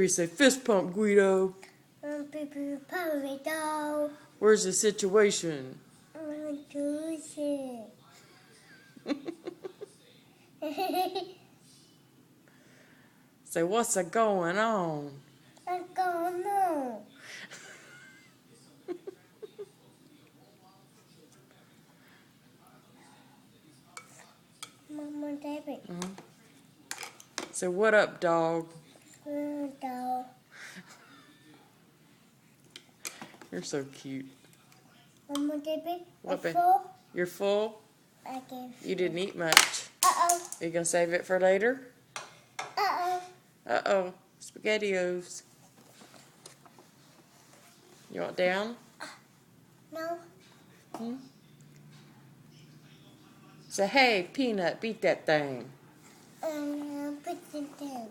Bree say fist pump, Guido. Bree Bree the Parrot. Where's the situation? Say, what's a going on? What's going on? Mama, David. Say, what up, dog? Dog. You're so cute. Mama, David. What, babe? Full? You're full? I gave. You didn't eat much. Uh-oh. Are you going to save it for later? Uh-oh. Uh-oh. SpaghettiOs. You want down? No. Say, hey, Peanut, beat that thing. Put it down.